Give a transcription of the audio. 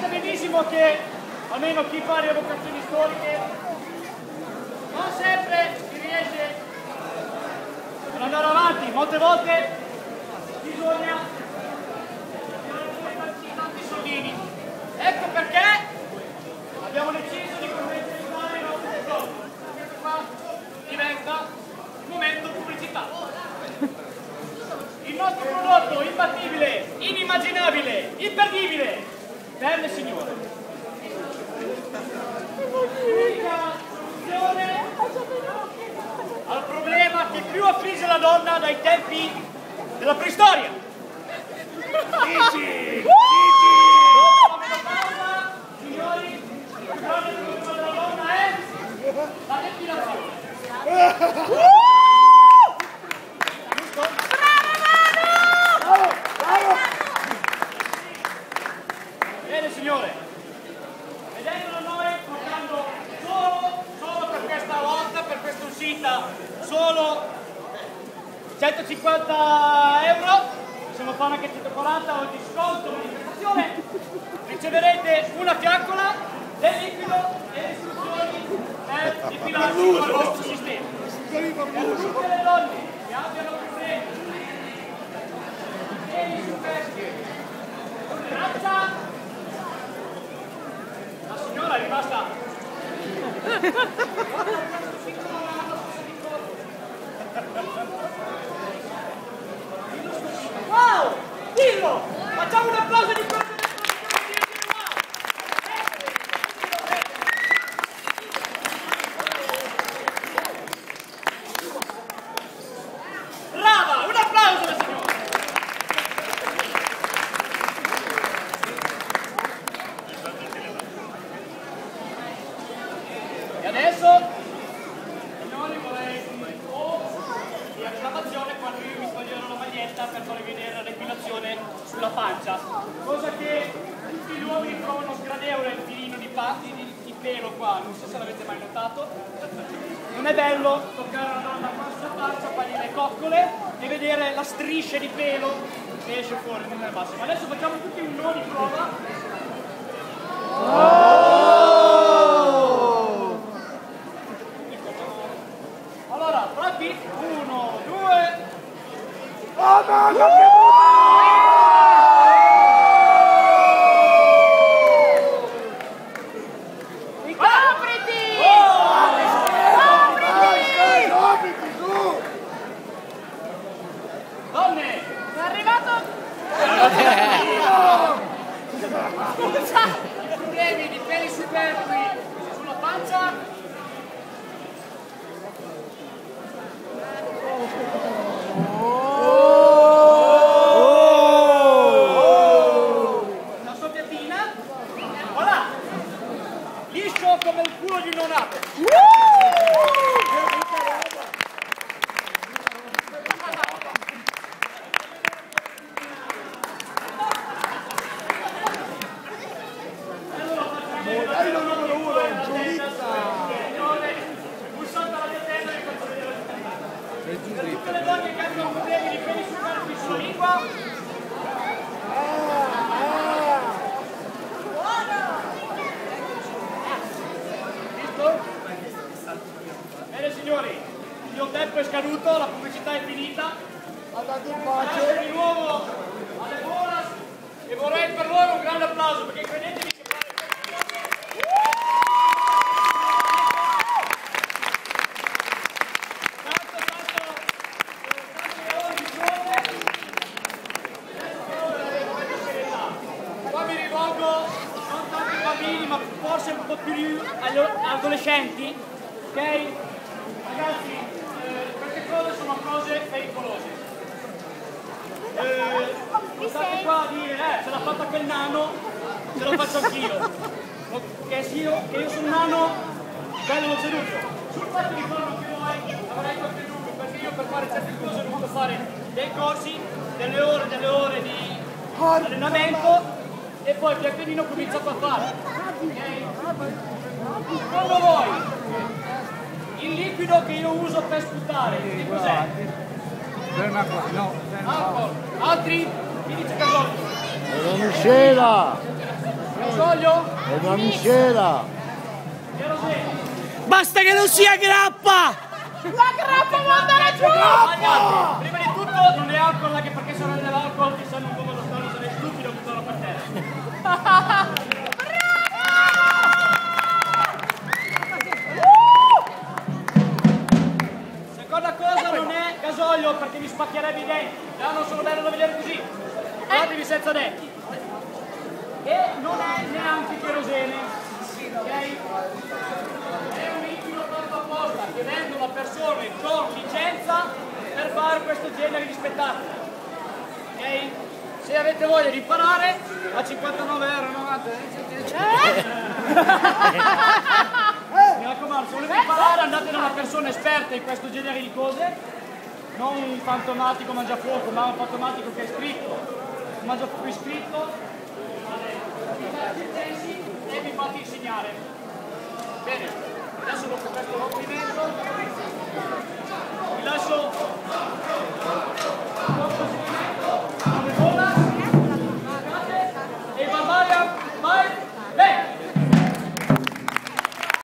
benissimo che almeno chi fa le vocazioni storiche non sempre si riesce ad andare avanti, molte volte bisogna tanti soldini. Ecco perché abbiamo deciso di commercializzare i nostri prodotti. Questo qua diventa il momento pubblicità. Il nostro prodotto imbattibile, inimmaginabile, imperdibile per le signore. L'unica soluzione al problema che più affligge la donna dai tempi della preistoria. Dici! Dopo la menopausa, signori, il più grande problema della donna è la depilazione. Bene signore, vedendolo noi portando solo per questa volta, per questa uscita, solo 150 euro, possiamo fare anche 140 o di sconto, manifestazione, riceverete una fiaccola del liquido e le istruzioni per depilarsi con il vostro sistema. Per tutte le donne che abbiano problemi e gli superstiti, braccia, la signora è rimasta. Wow! Dillo! Facciamo un applauso di questo! Brava! Un applauso alla signora! E adesso, signori, vorrei un po' di acclamazione quando io mi toglierò la maglietta per farvi vedere la depilazione sulla pancia, cosa che tutti gli uomini trovano sgradevole il filino di pelo qua, non so se l'avete mai notato. Non è bello toccare una donna qua sulla pancia, fargli le coccole e vedere la striscia di pelo che esce fuori, non è il massimo. Adesso facciamo tutti un no di prova. Allora, pronti? 1, 2... Oh no, no, donne! È arrivato! Scusa! Problemi di peli superflui sulla pancia? Una soffiatina? Voilà! Liscio come il culo di un neonato! Tutte le donne che hanno problemi di peli superflui sulla lingua. Visto? Bene signori, il mio tempo è scaduto, la pubblicità è finita. Andate in pace. Di nuovo alle Boras e vorrei per loro un grande applauso perché credetemi che ma forse un po' più agli adolescenti, ok? Ragazzi, queste cose sono cose pericolose. Non state qua a dire, ce l'ha fatta quel nano, ce lo faccio anch'io. Che io sono un nano, bello non seduto. Sul fatto di farlo anche voi, avrei qualche dubbio, perché io per fare certe cose ho dovuto fare dei corsi, delle ore di allenamento e poi pian pianino ho cominciato a fare. Secondo voi il liquido che io uso per sputare che cos'è? Ferma qua, no, ferma. Altri? Mi dice che no. Non usceva! Gasolio? È una miscela! Kerosene. Basta che non sia grappa! La grappa può andare giù! Prima di tutto non è alcol, anche perché se non è dell'alcol ti sanno come lo stanno, sarei stupido che sono per terra. Seconda cosa, non è gasolio perché mi spaccherebbe i denti. Già non sono bello da vedere così. Guardatevi senza denti. E non è neanche kerosene. Ok? È un liquido fatto apposta che vendono a persone con licenza per fare questo genere di spettacoli. Ok? Se avete voglia di imparare, a 59,90 mi raccomando, se volete imparare andate da una persona esperta in questo genere di cose, non un fantomatico mangiafuoco, ma un fantomatico che è iscritto, un mangiafuoco iscritto, e vi fate insegnare. Bene, adesso dopo questo complimento vi lascio